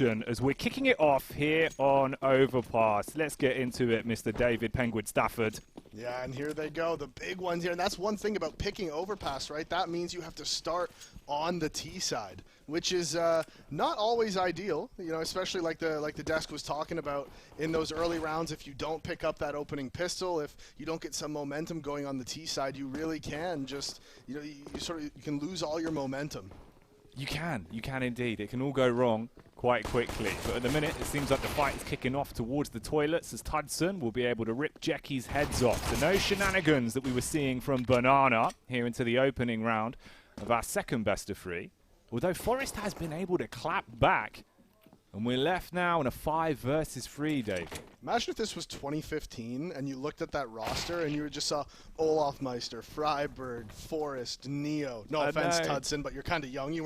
action as we're kicking it off here on Overpass. Let's get into it, Mr. David Penguin Stafford. Yeah, and here they go, the big ones here. And that's one thing about picking Overpass, right? That means you have to start on the T side, which is not always ideal, you know, especially like the desk was talking about in those early rounds. If you don't pick up that opening pistol, if you don't get some momentum going on the T side, you really can just, you know, you can lose all your momentum. You can indeed. It can all go wrong quite quickly. But at the minute, it seems like the fight is kicking off towards the toilets as Tudson will be able to rip Jecky's heads off. So no shenanigans that we were seeing from Banana here into the opening round of our second best of 3. Although Forest has been able to clap back. And we're left now in a 5 versus 3, David. Imagine if this was 2015 and you looked at that roster and you just saw Olaf Meister, Freiberg, Forrest, Neo. No offense, Tudson, but you're kind of young. You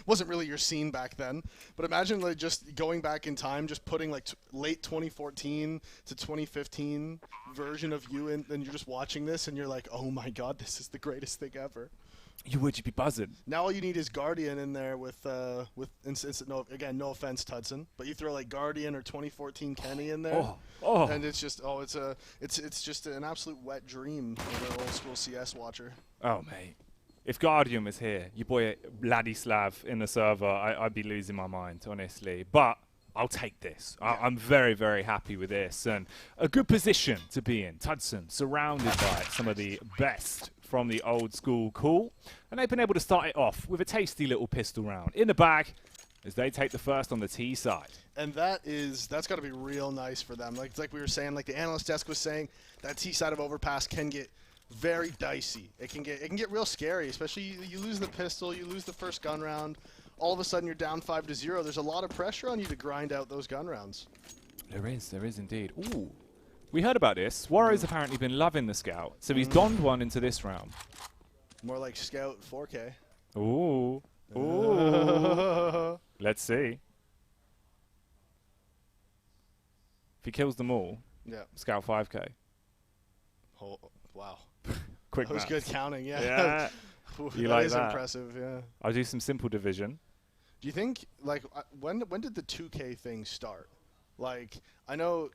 wasn't really your scene back then. But imagine like just going back in time, just putting like late 2014 to 2015 version of you in, and you're just watching this and you're like, oh my God, this is the greatest thing ever. You'd be buzzing. Now all you need is Guardian in there with no offense, Tudson, but you throw like Guardian or 2014 Kenny in there, and it's just it's just an absolute wet dream for an old school CS watcher. Oh mate, if Guardian was here, your boy Ladislav in the server, I'd be losing my mind honestly, but I'll take this. I'm very, very happy with this, and a good position to be in. Tudson surrounded by some of the best from the old school cool, and they've been able to start it off with a tasty little pistol round in the bag as they take the first on the T side. And that's got to be real nice for them. Like we were saying, like the analyst desk was saying, that T side of Overpass can get very dicey. It can get real scary, especially you lose the pistol, you lose the first gun round. All of a sudden you're down 5-0. There's a lot of pressure on you to grind out those gun rounds. There is indeed. Ooh. We heard about this. Wario's apparently been loving the Scout, so he's donned one into this round. More like Scout 4K. Ooh. Ooh. Let's see. If he kills them all, Scout 5K. Oh, wow. Quick That was maths. good counting, yeah. Yeah. You like that is that? Impressive, yeah. I'll do some simple division. Do you think, like, when did the 2K thing start? Like, I know,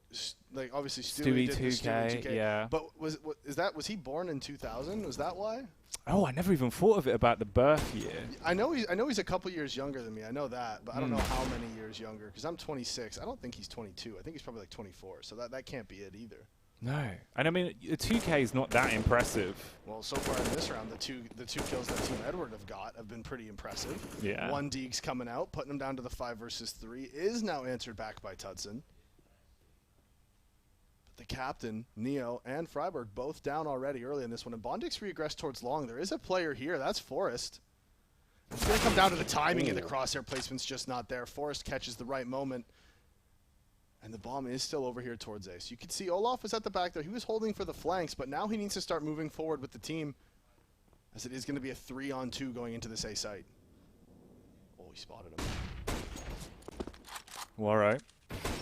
like, obviously Stewie did 2K, yeah. But was he born in 2000? Was that why? Oh, I never even thought of it about the birth year. I know he's a couple years younger than me. I know that, but I don't know how many years younger. Because I'm 26. I don't think he's 22. I think he's probably like 24. So that can't be it either. No, and I mean, the 2K is not that impressive. Well, so far in this round, the two kills that Team Edward have been pretty impressive. Yeah. One Deegs coming out, putting him down to the 5 versus 3, is now answered back by Tudson. But the captain, Neo, and Freiberg both down already early in this one. And Bondix regressed towards long. There is a player here. That's Forrest. It's going to come down to the timing and the crosshair placement's just not there. Forrest catches the right moment. And the bomb is still over here towards Ace. You can see Olaf was at the back there. He was holding for the flanks, but now he needs to start moving forward with the team, as it is going to be a 3-on-2 going into this A site. Oh, he spotted him. Well, all right.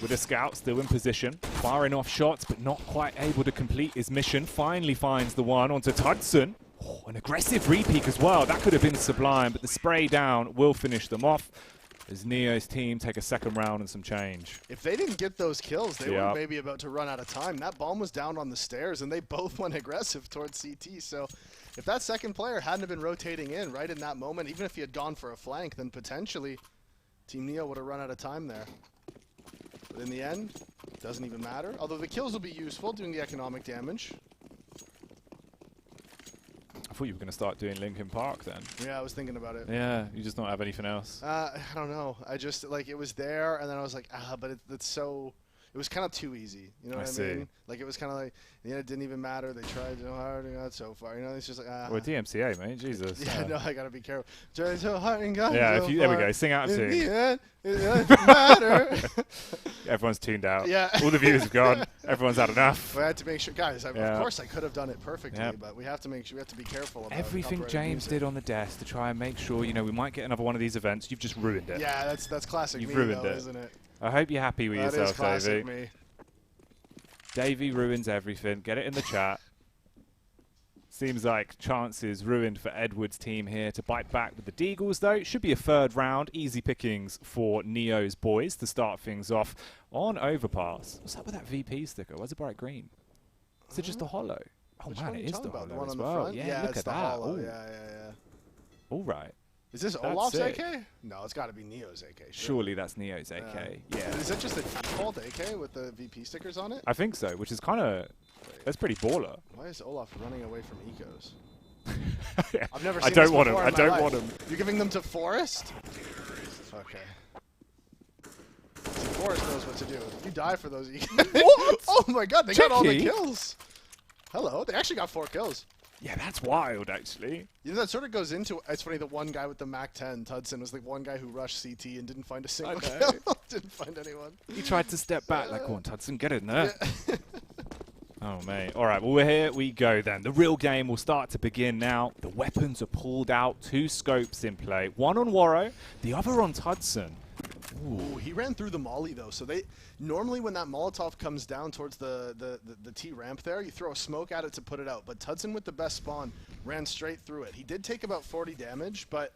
With the Scout still in position, firing off shots, but not quite able to complete his mission. Finally finds the one onto Tudson. Oh, an aggressive repeat as well. That could have been sublime, but the spray down will finish them off as Neo's team take a second round and some change. If they didn't get those kills, they were maybe about to run out of time. That bomb was down on the stairs, and they both went aggressive towards CT. So if that second player hadn't have been rotating in right in that moment, even if he had gone for a flank, then potentially Team Neo would have run out of time there. But in the end, it doesn't even matter. Although the kills will be useful, doing the economic damage. I thought you were going to start doing Linkin Park then. Yeah, I was thinking about it. Yeah, you just don't have anything else. I don't know. I just, like, it was there, and then I was like, but it's so... It was kind of too easy. You know what I mean? Like, it was kind of like, yeah, it didn't even matter. They tried so hard and got so far. You know, it's just like, Well, DMCA, mate. Jesus. Yeah, no, I got to be careful. Tried so hard and got yeah, so there we far. go. Sing out of tune. In the end, it doesn't matter. Everyone's tuned out. Yeah. All the viewers have gone. Everyone's had enough. We had to make sure, guys, of course I could have done it perfectly, but we have to make sure, we have to be careful about everything James did on the desk to try and make sure, you know, we might get another one of these events. You've just ruined it. Yeah, that's classic You've me, ruined though, it. isn't it? I hope you're happy with yourself, That is classic Davey. me. Davey ruins everything. Get it in the chat. Seems like chances ruined for Edward's team here to bite back with the Deagles, though. It should be a third round. Easy pickings for Neo's boys to start things off on Overpass. What's up with that VP sticker? Where's the bright green? Is it just a hollow? Oh, Which man, one it are you is talking the about? The hollow one as on the well. front? Yeah, Yeah, look it's at the that. hollow. Ooh. Yeah. All right. Is this That's Olaf's sick. AK? No, it's got to be Neo's AK. Surely that's Neo's AK. Yeah. Is that just a default AK with the VP stickers on it? I think so, which is kind of... That's pretty baller. Why is Olaf running away from ecos? Yeah. I've never I seen don't this want him. before I in my don't life. want him. You're giving them to Forest? Okay. See, Forest knows what to do. You die for those ecos. What? Oh my god, they got all the Jackie? kills. Hello, they actually got 4 kills. Yeah, that's wild, actually. You know, that sort of goes into, it's funny, the one guy with the MAC-10, Tudson, was the one guy who rushed CT and didn't find a single kill. Didn't find anyone. He tried to step back like, go on, Tudson, get in there. Yeah. Oh, mate. All right, well, here we go then. The real game will start to begin now. The weapons are pulled out. 2 scopes in play. One on Warrow, the other on Tudson. Ooh, he ran through the molly though, so they normally when that Molotov comes down towards the T ramp there, you throw a smoke at it to put it out. But Tudson with the best spawn ran straight through it. He did take about 40 damage, but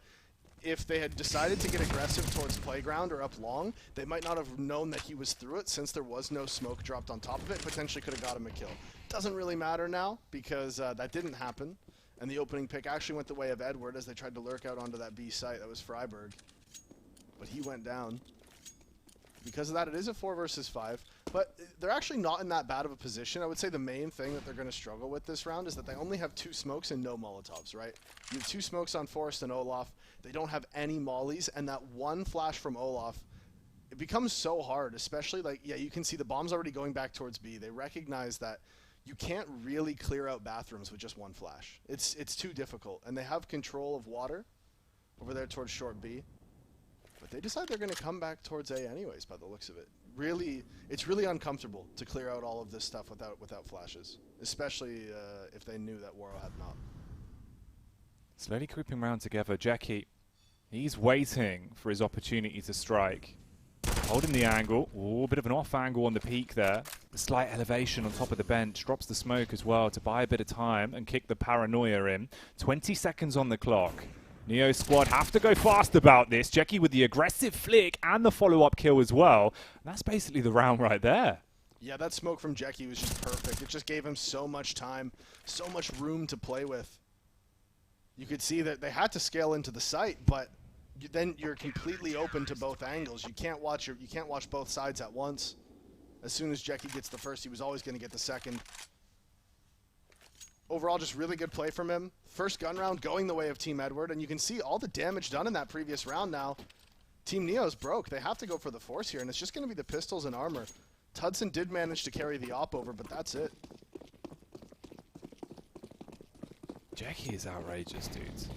if they had decided to get aggressive towards playground or up long, they might not have known that he was through it since there was no smoke dropped on top of it. Potentially could have got him a kill. Doesn't really matter now because that didn't happen, and the opening pick actually went the way of Edward as they tried to lurk out onto that B site. That was Freiburg. But he went down. Because of that, it is a 4 versus 5. But they're actually not in that bad of a position. I would say the main thing that they're going to struggle with this round is that they only have 2 smokes and no Molotovs, right? You have 2 smokes on Forrest and Olaf. They don't have any mollies, and that one flash from Olaf, it becomes so hard, especially like, yeah, you can see the bomb's already going back towards B. They recognize that you can't really clear out bathrooms with just one flash. It's too difficult, and they have control of water over there towards short B. But they decide they're going to come back towards A anyways, by the looks of it. Really, it's really uncomfortable to clear out all of this stuff without flashes, especially if they knew that Warrow had not. Slowly creeping around together. Jackie, he's waiting for his opportunity to strike. Holding the angle. Ooh, a bit of an off angle on the peak there. A slight elevation on top of the bench. Drops the smoke as well to buy a bit of time and kick the paranoia in. 20 seconds on the clock. Neo squad have to go fast about this. Jackie with the aggressive flick and the follow-up kill as well. And that's basically the round right there. Yeah, that smoke from Jackie was just perfect. It just gave him so much time, so much room to play with. You could see that they had to scale into the site, but then you're completely open to both angles. You can't watch both sides at once. As soon as Jackie gets the first, he was always going to get the second. Overall, just really good play from him. First gun round going the way of Team Edward, and you can see all the damage done in that previous round now. Team Neo's broke. They have to go for the force here, and it's just going to be the pistols and armor. Tudson did manage to carry the op over, but that's it. Jackie is outrageous, dudes.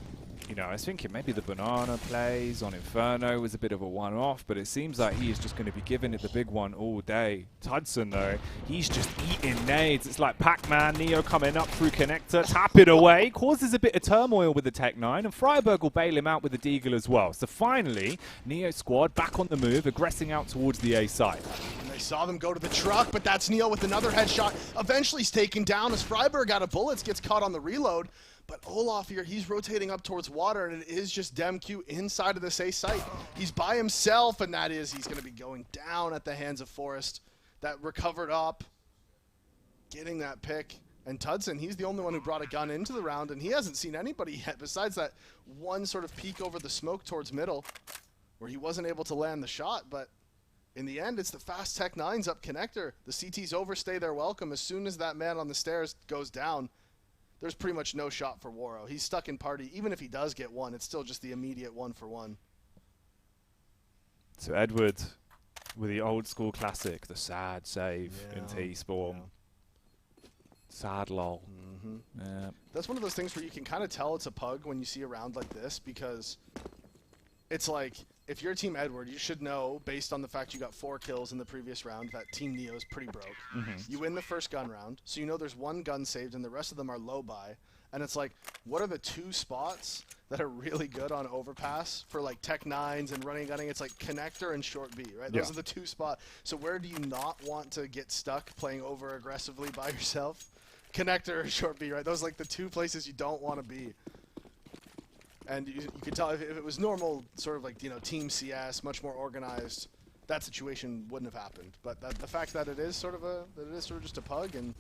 You know, I was thinking maybe the banana plays on Inferno was a bit of a one-off, but it seems like he is just going to be giving it the big one all day. Tudson, though, he's just eating nades. It's like Pac-Man, Neo coming up through connector, tap it away, causes a bit of turmoil with the Tech-9, and Freiburg will bail him out with the Deagle as well. So finally, Neo squad back on the move, aggressing out towards the A side. And they saw them go to the truck, but that's Neo with another headshot. Eventually he's taken down as Freiburg out of bullets, gets caught on the reload. But Olaf here, he's rotating up towards water, and it is just DemQ inside of this A site. He's by himself, and that is, he's going to be going down at the hands of Forrest. That recovered up, getting that pick. And Tudson, he's the only one who brought a gun into the round, and he hasn't seen anybody yet, besides that one sort of peek over the smoke towards middle, where he wasn't able to land the shot. But in the end, it's the fast Tech 9s up connector. The CTs overstay their welcome. As soon as that man on the stairs goes down, there's pretty much no shot for Warrow. He's stuck in party. Even if he does get one, it's still just the immediate 1-for-1. So Edward with the old school classic, the sad save in T-Spawn. Yeah. Sad lol. Yeah. That's one of those things where you can kind of tell it's a pug when you see a round like this, because it's like, if you're Team Edward, you should know, based on the fact you got 4 kills in the previous round, that Team Neo is pretty broke. You win the first gun round, so you know there's 1 gun saved and the rest of them are low buy. And it's like, what are the 2 spots that are really good on Overpass for like Tech 9s and running gunning? It's like connector and short B, right? Those are the 2 spots. So where do you not want to get stuck playing over aggressively by yourself? Connector or short B, right? Those are like the two places you don't want to be. And you could tell if it was normal, sort of like, you know, Team CS, much more organized, that situation wouldn't have happened. But the fact that it is sort of just a pug, and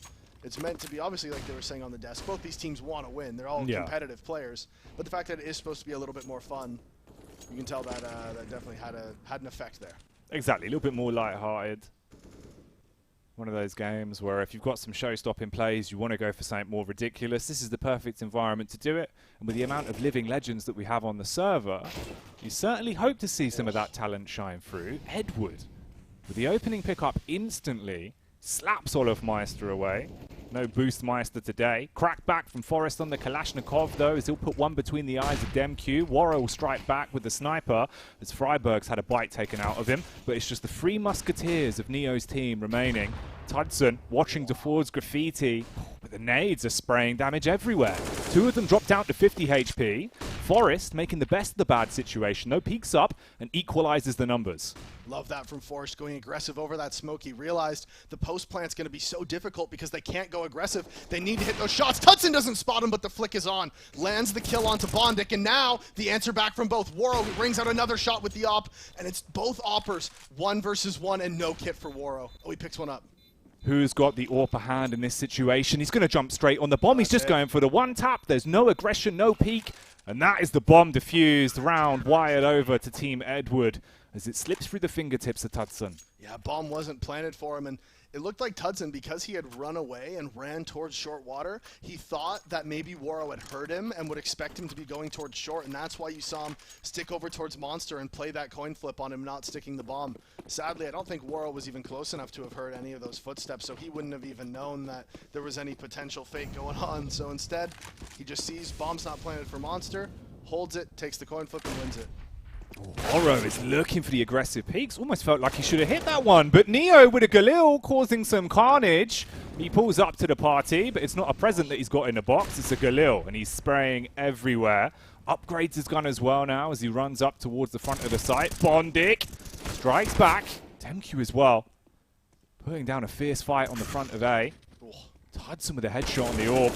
it's meant to be, obviously, like they were saying on the desk, both these teams want to win. They're all competitive players. But the fact that it is supposed to be a little bit more fun, you can tell that that definitely had an effect there. Exactly, a little bit more lighthearted. One of those games where if you've got some show-stopping plays, you want to go for something more ridiculous. This is the perfect environment to do it. And with the amount of living legends that we have on the server, you certainly hope to see some of that talent shine through. Edward, with the opening pickup instantly, slaps Olofmeister away. No boost Meister today. Crack back from Forest on the Kalashnikov, though, as he'll put one between the eyes of DemQ. Warro will strike back with the sniper, as Freiberg's had a bite taken out of him. But it's just the three musketeers of Neo's team remaining. Tudson watching DeFord's graffiti, but the nades are spraying damage everywhere. Two of them drop down to 50 HP. Forest making the best of the bad situation, though, peeks up and equalizes the numbers. Love that from Forest, going aggressive over that smoke. He realized the post plant's going to be so difficult because they can't go aggressive. They need to hit those shots. Tudson doesn't spot him, but the flick is on. Lands the kill onto Bondic, and now the answer back from both. Warro rings out another shot with the op, and it's both oppers. 1 versus 1 and no kit for Warro. Oh, he picks one up. Who's got the upper hand in this situation? He's going to jump straight on the bomb. He's just going for the one tap. There's no aggression, no peek. And that is the bomb defused. Round wired over to Team Edward as it slips through the fingertips of Tudson. Yeah, bomb wasn't planted for him, and it looked like Tudson, because he had run away and ran towards short water, he thought that maybe Warro had heard him and would expect him to be going towards short, and that's why you saw him stick over towards Monster and play that coin flip on him not sticking the bomb. Sadly, I don't think Warro was even close enough to have heard any of those footsteps, so he wouldn't have even known that there was any potential fake going on. So instead, he just sees bomb's not planted for Monster, holds it, takes the coin flip, and wins it. Warro is looking for the aggressive peaks. Almost felt like he should have hit that one. But Neo with a Galil causing some carnage. He pulls up to the party, but it's not a present that he's got in the box. It's a Galil, and he's spraying everywhere. Upgrades his gun as well now as he runs up towards the front of the site. Bondic strikes back. DemQ as well. Putting down a fierce fight on the front of A. Tudson with a headshot on the orb.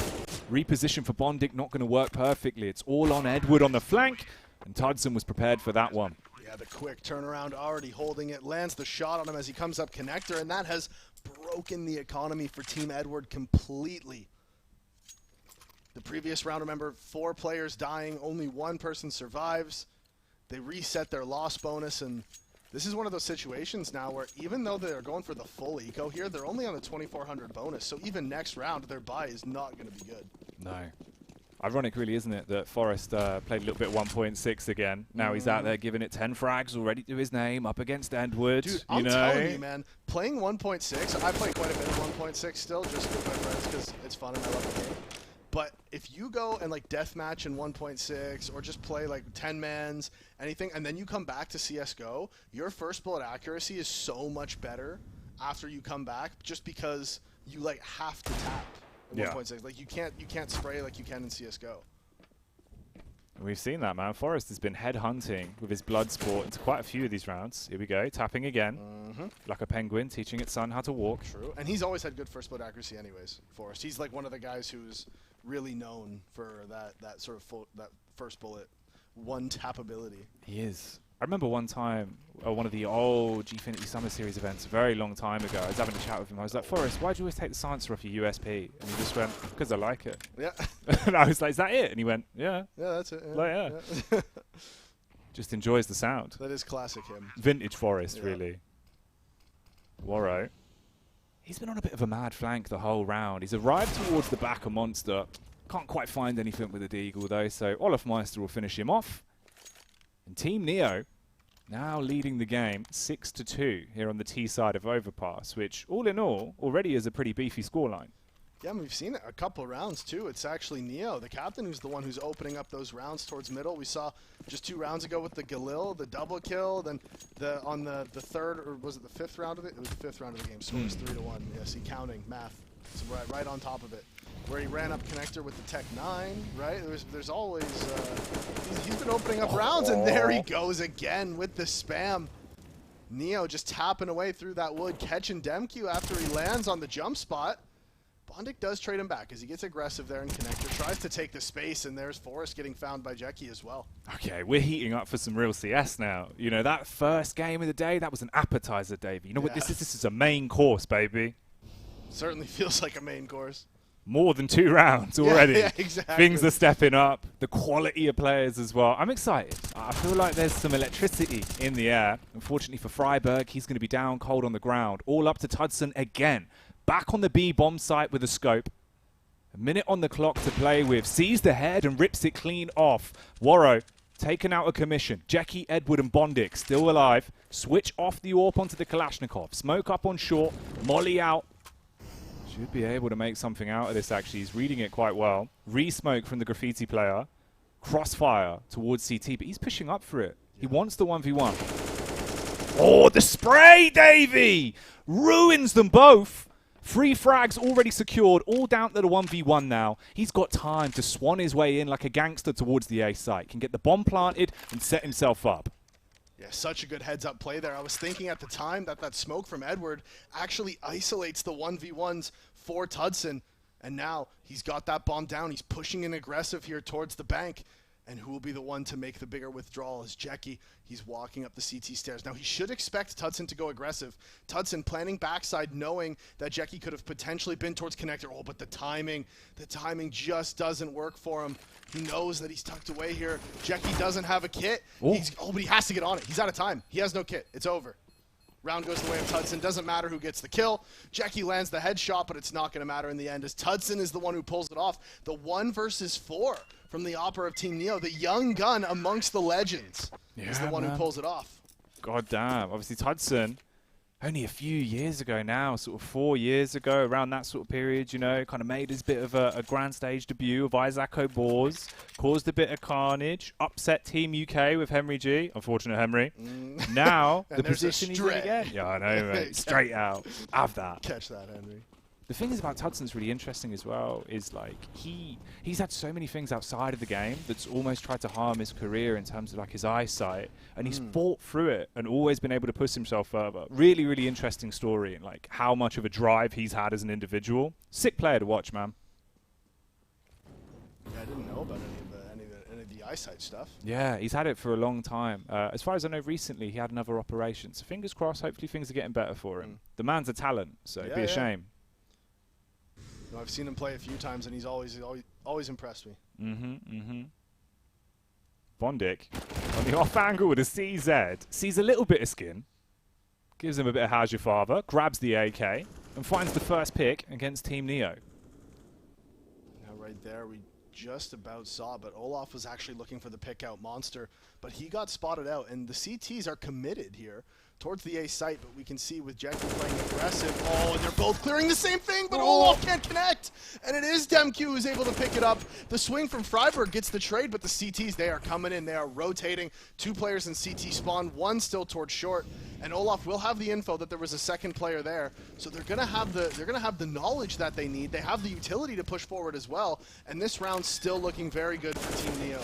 Reposition for Bondic not going to work perfectly. It's all on Edward on the flank. And Tudson was prepared for that one. Yeah, the quick turnaround, already holding it, lands the shot on him as he comes up connector, and that has broken the economy for Team Edward completely. The previous round, remember, 4 players dying, only 1 person survives. They reset their loss bonus, and this is one of those situations now where even though they're going for the full eco here, they're only on the 2400 bonus, so even next round, their buy is not going to be good. No. Ironic, really, isn't it, that Forest played a little bit 1.6 again. Now he's out there giving it 10 frags already to his name, up against Edward. Dude, I'm telling you, man, playing 1.6, I play quite a bit of 1.6 still, just with my friends, because it's fun and I love the game. But if you go and, like, deathmatch in 1.6, or just play, like, 10-mans, anything, and then you come back to CSGO, your first bullet accuracy is so much better after you come back, just because you, like, have to tap. 1.6. Like you can't spray like you can in CS:GO. We've seen that, man. Forest has been headhunting with his blood sport into quite a few of these rounds. Here we go, tapping again. Like a penguin, teaching its son how to walk. True. And he's always had good first bullet accuracy anyways, Forest. He's like one of the guys who's really known for that sort of that first bullet one tap ability. He is. I remember one time, one of the old Gfinity Summer Series events a very long time ago, I was having a chat with him. I was like, Forrest, why do you always take the silencer off your USP? And he just went, because I like it. Yeah. And I was like, is that it? And he went, yeah. Yeah, that's it. Yeah. Like, yeah. Just enjoys the sound. That is classic him. Vintage Forrest, really. Warro. He's been on a bit of a mad flank the whole round. He's arrived towards the back of Monster. Can't quite find anything with the Deagle, though, so Olofmeister will finish him off. And Team Neo now leading the game 6-2 here on the T side of Overpass, which all in all already is a pretty beefy scoreline. Yeah, and we've seen it a couple rounds too. It's actually Neo, the captain, who's the one who's opening up those rounds towards middle. We saw just 2 rounds ago with the Galil, the double kill, then on the third, or was it the 5th round of it? It was the 5th round of the game, so it was 3-1. Yeah, see, counting, math. So right on top of it. Where he ran up connector with the Tech 9, right? There's always, he's been opening up rounds, and there he goes again with the spam. Neo just tapping away through that wood, catching DemQ after he lands on the jump spot. Bondic does trade him back as he gets aggressive there in connector, tries to take the space, and there's Forrest getting found by Jackie as well. Okay, we're heating up for some real CS now. You know, that first game of the day, that was an appetizer, Davey. You know what this is? This is a main course, baby. Certainly feels like a main course. More than 2 rounds already. Yeah, exactly. Things are stepping up. The quality of players as well. I'm excited. I feel like there's some electricity in the air. Unfortunately for Freiburg, he's going to be down cold on the ground. All up to Tudson again. Back on the B bomb site with a scope. A minute on the clock to play with. Sees the head and rips it clean off. Warrow taken out of commission. Jackie, Edward and Bondic still alive. Switch off the AWP onto the Kalashnikov. Smoke up on short. Molly out. Should be able to make something out of this, actually. He's reading it quite well. Re-smoke from the graffiti player. Crossfire towards CT, but he's pushing up for it. He wants the 1v1. Oh, the spray, Davey! Ruins them both. 3 frags already secured, all down to the 1v1 now. He's got time to swan his way in like a gangster towards the A site. Can get the bomb planted and set himself up. Yeah, such a good heads-up play there. I was thinking at the time that that smoke from Edward actually isolates the 1v1s for Tudson. And now he's got that bomb down. He's pushing in aggressive here towards the bank. And who will be the one to make the bigger withdrawal is Jackie. He's walking up the CT stairs. Now, he should expect Tudson to go aggressive. Tudson planning backside, knowing that Jackie could have potentially been towards connector. Oh, but the timing just doesn't work for him. He knows that he's tucked away here. Jackie doesn't have a kit. But he has to get on it. He's out of time. He has no kit. It's over. Round goes the way of Tudson. Doesn't matter who gets the kill. Jackie lands the headshot, but it's not going to matter in the end as Tudson is the one who pulls it off. The 1 versus 4 from the Opera of Team Neo. The young gun amongst the legends is the one who pulls it off. God damn. Obviously, Tudson, only a few years ago now, sort of 4 years ago, around that sort of period, you know, kind of made his bit of a grand stage debut of Isaac Boars, caused a bit of carnage, upset Team UK with Henry G. Unfortunate Henry. Now, the position he's in again. Yeah, I know, mate. Straight out. Have that. Catch that, Henry. The thing is about Tudson's really interesting as well is like he's had so many things outside of the game that's almost tried to harm his career in terms of like his eyesight, and he's fought through it and always been able to push himself further. Really, really interesting story and like how much of a drive he's had as an individual. Sick player to watch, man. Yeah, I didn't know about any of the eyesight stuff. Yeah, he's had it for a long time. As far as I know, recently he had another operation. So fingers crossed, hopefully things are getting better for him. The man's a talent, so it'd be a shame. No, I've seen him play a few times, and he's always impressed me. Bondic on the off angle with a CZ. Sees a little bit of skin. Gives him a bit of how's your father. Grabs the AK and finds the first pick against Team Neo. Now right there, we just about saw, but Olaf was actually looking for the pick out monster, but he got spotted out, and the CTs are committed here towards the A site, but we can see with Jackie playing aggressive. Oh, and they're both clearing the same thing, but Olaf can't connect. And it is Demq who's able to pick it up. The swing from Freiburg gets the trade, but the CTs, they are coming in. They are rotating. 2 players in CT spawn, 1 still towards short. And Olaf will have the info that there was a second player there. So they're gonna have the knowledge that they need. They have the utility to push forward as well. And this round's still looking very good for Team Neo.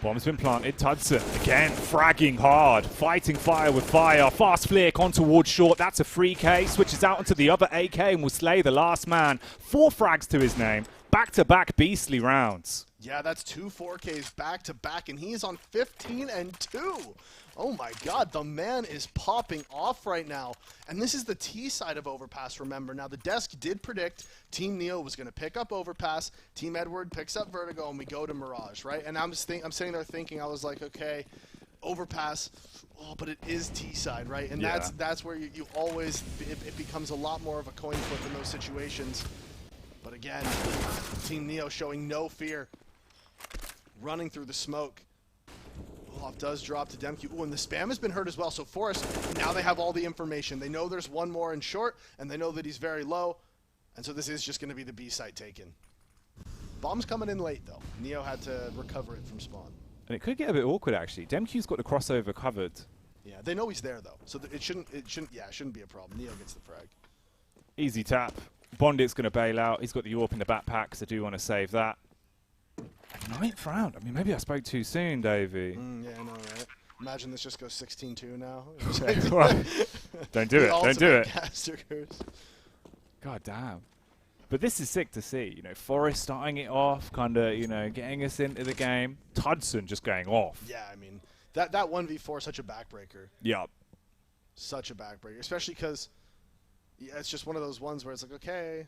Bomb's been planted. Tudson again fragging hard, fighting fire with fire. Fast flick on towards short. That's a free K. Switches out onto the other AK and will slay the last man. 4 frags to his name. Back-to-back beastly rounds. Yeah, that's 2 4Ks back-to-back, and he is on 15 and 2. Oh my god, the man is popping off right now. And this is the T side of Overpass, remember. Now, the desk did predict Team Neo was going to pick up Overpass, Team Edward picks up Vertigo, and we go to Mirage, right? And I'm sitting there thinking, I was like, okay, Overpass, but it is T side, right? And that's where you always, it becomes a lot more of a coin flip in those situations. But again, Team Neo showing no fear, running through the smoke. Olaf does drop to Demq. Ooh, and the spam has been hurt as well. So Forrest, now they have all the information. They know there's 1 more in short, and they know that he's very low. And so this is just going to be the B site taken. Bomb's coming in late, though. Neo had to recover it from spawn. And it could get a bit awkward, actually. Demq's got the crossover covered. Yeah, they know he's there, though. So it shouldn't be a problem. Neo gets the frag. Easy tap. Bondic's going to bail out. He's got the AWP in the backpack, so I do want to save that. 9th round. I mean, maybe I spoke too soon, Davey. Yeah, I know, right? Imagine this just goes 16-2 now. Don't do it. Don't do it. Casters. God damn. But this is sick to see. You know, Forest starting it off, kind of, you know, getting us into the game. Tudson just going off. Yeah, I mean, that 1v4 is such a backbreaker. Yeah. Such a backbreaker, especially because it's just one of those ones where it's like, okay,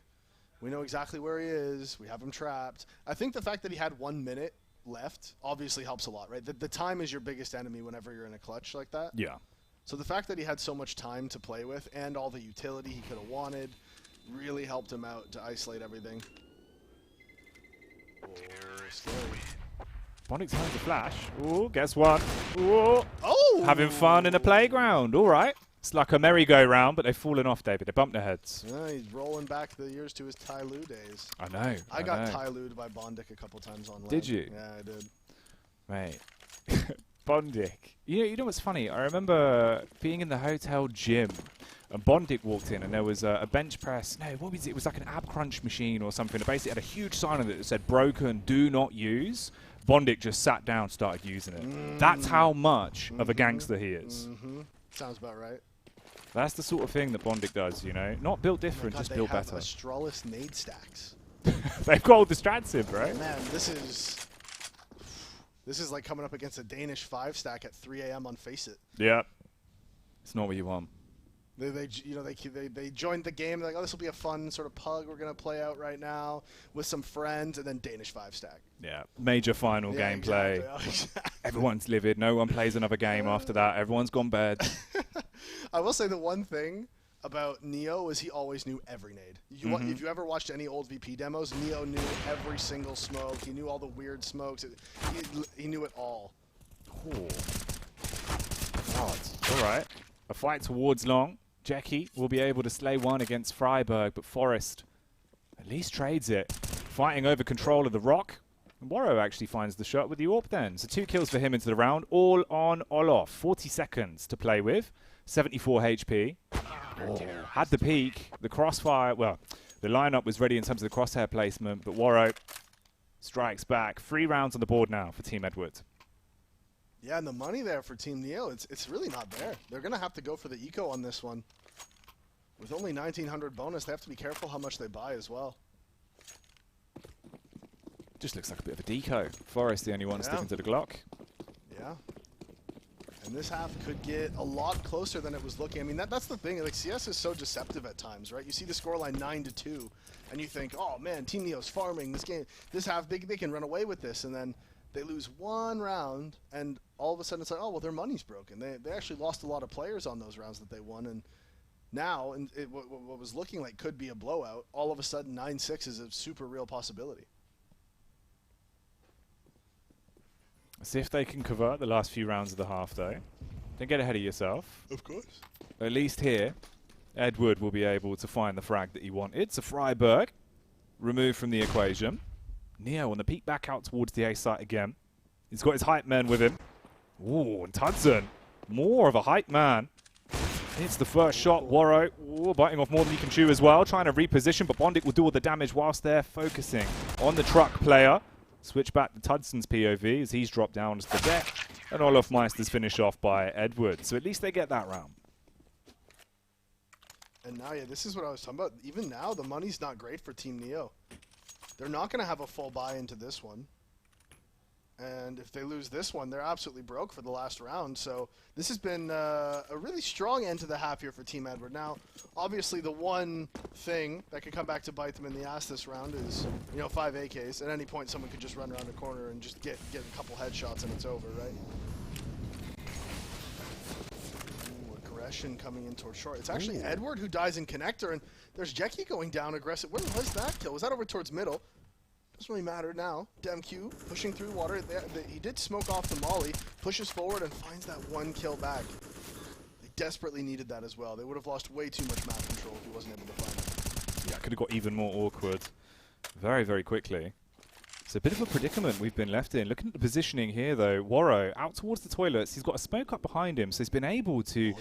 we know exactly where he is. We have him trapped. I think the fact that he had 1 minute left obviously helps a lot, right? The time is your biggest enemy whenever you're in a clutch like that. Yeah. So the fact that he had so much time to play with and all the utility he could have wanted really helped him out to isolate everything. Oh, scary. Bonix has the flash. Ooh, guess what? Ooh. Oh! Having fun in a playground. All right. It's like a merry-go-round, but they've fallen off, David. They bumped their heads. Yeah, he's rolling back the years to his Tai Lu days. I know. I got Tai Lu'd by Bondic a couple times online. Did you? Yeah, I did. Mate. Bondic. You know what's funny? I remember being in the hotel gym, and Bondic walked in, and there was a bench press. No, what was it? It was like an ab crunch machine or something. It basically had a huge sign on it that said "Broken, do not use." Bondic just sat down, started using it. That's how much of a gangster he is. Sounds about right. That's the sort of thing that Bondic does, you know. Not built different, just built better. They have Astralis nade stacks. They've got all the strats in, bro. Man, this is like coming up against a Danish 5-stack at 3 a.m. on Face It. Yeah. It's not what you want. They joined the game. They're like, oh, this will be a fun sort of pug we're going to play out right now with some friends, and then Danish 5-stack. Yeah. Major final gameplay. Exactly. Everyone's livid. No one plays another game after that. Everyone's gone bed. I will say the one thing about Neo is he always knew every nade. If you ever watched any old VP demos, Neo knew every single smoke. He knew all the weird smokes. He knew it all. Cool. All right. A fight towards long. Jackie will be able to slay one against Freiburg, but Forest at least trades it. Fighting over control of the rock. Warrow actually finds the shot with the AWP then. So 2 kills for him into the round. All on, all off. 40 seconds to play with. 74 HP. Oh, had the peak. The crossfire, well, the lineup was ready in terms of the crosshair placement, but Warrow strikes back. 3 rounds on the board now for Team Edward. Yeah, and the money there for Team Neo, it's really not there. They're going to have to go for the eco on this one. With only 1,900 bonus, they have to be careful how much they buy as well. Just looks like a bit of a deco. Forest the only one sticking to the Glock. Yeah. And this half could get a lot closer than it was looking. I mean, that's the thing. Like, CS is so deceptive at times, right? You see the scoreline 9-2, and you think, oh, man, Team Neo's farming this game. This half, they can run away with this, and then they lose 1 round, and all of a sudden it's like, oh, well, their money's broken. They actually lost a lot of players on those rounds that they won, and now what was looking like could be a blowout, all of a sudden 9-6 is a super real possibility. See if they can convert the last few rounds of the half, though. Don't get ahead of yourself. Of course. At least here, Edward will be able to find the frag that he wanted. So Freiburg removed from the equation. Neo on the peek back out towards the A site again. He's got his hype man with him. Ooh, and Tudson, more of a hype man. It's the first shot. Warrow, biting off more than he can chew as well. Trying to reposition, but Bondic will do all the damage whilst they're focusing on the truck player. Switch back to Tudson's POV as he's dropped down to the deck. And Olaf Meister's finish off by Edward. So at least they get that round. And now, yeah, this is what I was talking about. Even now, the money's not great for Team Neo. They're not going to have a full buy into this one. And if they lose this one, they're absolutely broke for the last round. So this has been a really strong end to the half here for Team Edward. Now, obviously, the one thing that could come back to bite them in the ass this round is, 5 AKs. At any point, someone could just run around a corner and just get a couple headshots and it's over, right? Ooh, aggression coming in towards short. It's actually Edward who dies in connector, and there's Jackie going down aggressive. Where was that kill? Was that over towards middle? Doesn't really matter now. DemQ pushing through water. He did smoke off the molly, pushes forward and finds that 1 kill back. They desperately needed that as well. They would have lost way too much map control if he wasn't able to find it. Yeah, could have got even more awkward very, very quickly. It's a bit of a predicament we've been left in. Looking at the positioning here, though, Warrow out towards the toilets. He's got a smoke up behind him, so he's been able to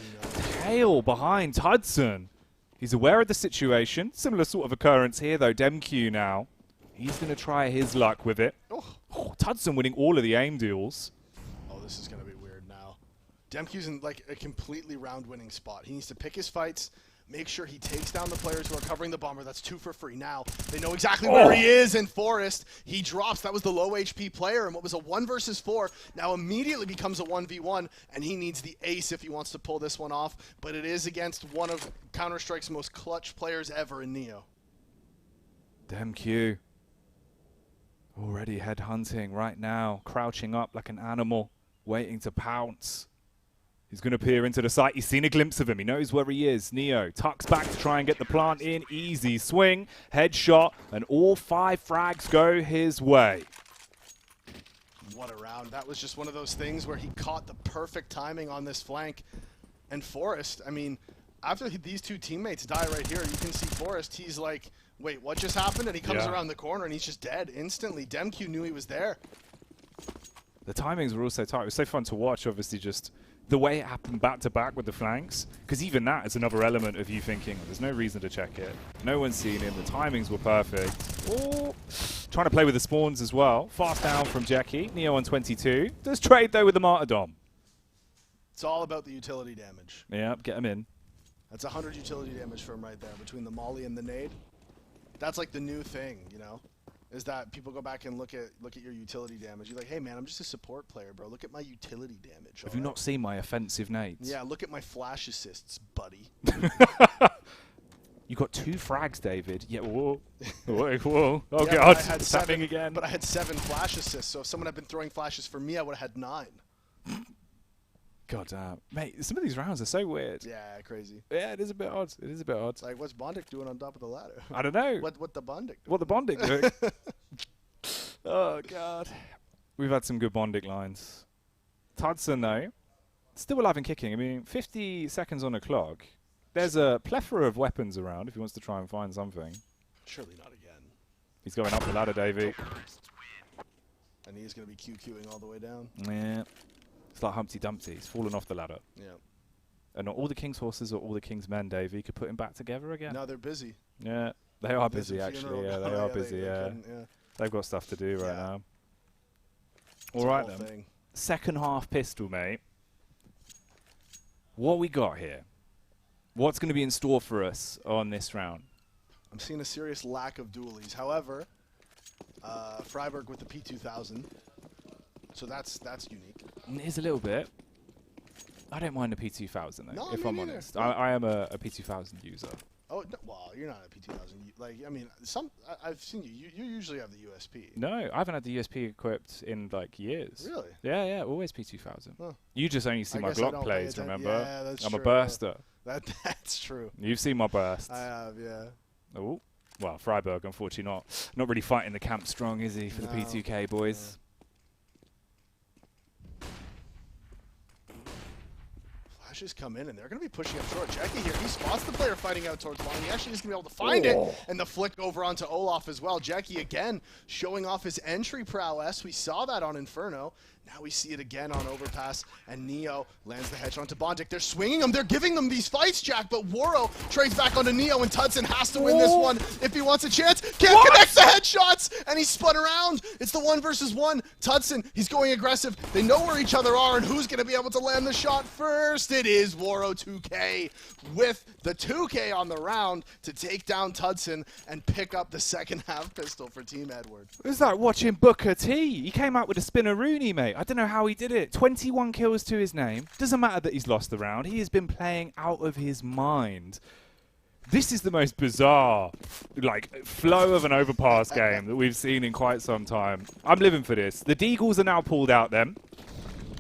tail behind Tudson. He's aware of the situation. Similar sort of occurrence here, though. DemQ now. He's going to try his luck with it. Oh, Tudson winning all of the aim duels. Oh, this is going to be weird now. DemQ's in like a completely round-winning spot. He needs to pick his fights, make sure he takes down the players who are covering the bomber. That's 2 for free. Now they know exactly where he is, and Forrest, he drops. That was the low HP player, and what was a 1 versus 4 now immediately becomes a 1v1, and he needs the ace if he wants to pull this one off, but it is against one of Counter-Strike's most clutch players ever in Neo. MQ. Already head hunting right now, crouching up like an animal, waiting to pounce. He's going to peer into the site. He's seen a glimpse of him. He knows where he is. Neo tucks back to try and get the plant in. Easy swing, headshot, and all 5 frags go his way. What a round. That was just one of those things where he caught the perfect timing on this flank. And Forrest, I mean, after these 2 teammates die right here, you can see Forrest, he's like, wait, what just happened? And he comes around the corner and he's just dead instantly. DemQ knew he was there. The timings were also tight. It was so fun to watch, obviously, just the way it happened back-to-back with the flanks. Because even that is another element of you thinking, there's no reason to check it. No one's seen him. The timings were perfect. Oh, trying to play with the spawns as well. Fast down from Jackie. Neo on 22. Does trade, though, with the Martyrdom. It's all about the utility damage. Yeah, get him in. That's 100 utility damage for him right there, between the molly and the nade. That's like the new thing, you know? Is that people go back and look at your utility damage. You're like, hey man, I'm just a support player, bro. Look at my utility damage. Have you not seen my offensive nades? Yeah, look at my flash assists, buddy. You got 2 frags, David. Yeah, whoa. Whoa. Oh yeah, god, it's it's happening again. But I had 7 flash assists, so if someone had been throwing flashes for me, I would have had 9. God damn. Mate, some of these rounds are so weird. Yeah, crazy. Yeah, it is a bit odd. It is a bit odd. It's like, what's Bondic doing on top of the ladder? I don't know. What the Bondic doing? What the Bondic doing? Oh, God. We've had some good Bondic lines. Tudson, though, still alive and kicking. I mean, 50 seconds on the clock. There's a plethora of weapons around if he wants to try and find something. Surely not again. He's going up the ladder, Davey. And he's going to be QQing all the way down. Yeah. It's like Humpty Dumpty. He's fallen off the ladder. Yeah. And not all the King's horses or all the King's men, Davey, could put him back together again. No, they're busy. Yeah, they are busy, actually. Yeah, they are busy, yeah. They've got stuff to do right now. All right, then. Second half pistol, mate. What we got here? What's going to be in store for us on this round? I'm seeing a serious lack of dualies. However, Freiburg with the P2000. So that's unique. It is a little bit. I don't mind a P2000 though, No, if me I'm neither. honest. I am a P2000 user. Oh, no, well, you're not a P2000. Like, I mean, I've seen you. You usually have the USP. No, I haven't had the USP equipped in like years. Really? Yeah, always P2000. Huh. You just only see I my guess I Glock don't plays, pay remember? Yeah, that's I'm true. a burster. That's true. You've seen my bursts. I have, yeah. Oh, well, Freiburg, unfortunately, not really fighting the camp strong, is he, for the P2K boys? Flashes come in, and they're going to be pushing up short. Jackie here, he spots the player fighting out towards long. He actually is going to be able to find it, and the flick over onto Olaf as well. Jackie, again, showing off his entry prowess. We saw that on Inferno. Now we see it again on Overpass, and Neo lands the headshot onto Bondic. They're swinging him. They're giving them these fights, Jack, but Waro trades back onto Neo, and Tudson has to win this one if he wants a chance. Can't connect the headshots, and he's spun around. It's the 1 versus 1. Tudson, he's going aggressive. They know where each other are, and who's going to be able to land the shot first? It is Waro 2K with the 2K on the round to take down Tudson and pick up the second half pistol for Team Edward. It was like watching Booker T. He came out with a spinneroonie, mate. I don't know how he did it. 21 kills to his name. Doesn't matter that he's lost the round. He has been playing out of his mind. This is the most bizarre, like, flow of an Overpass game that we've seen in quite some time. I'm living for this. The Deagles are now pulled out then.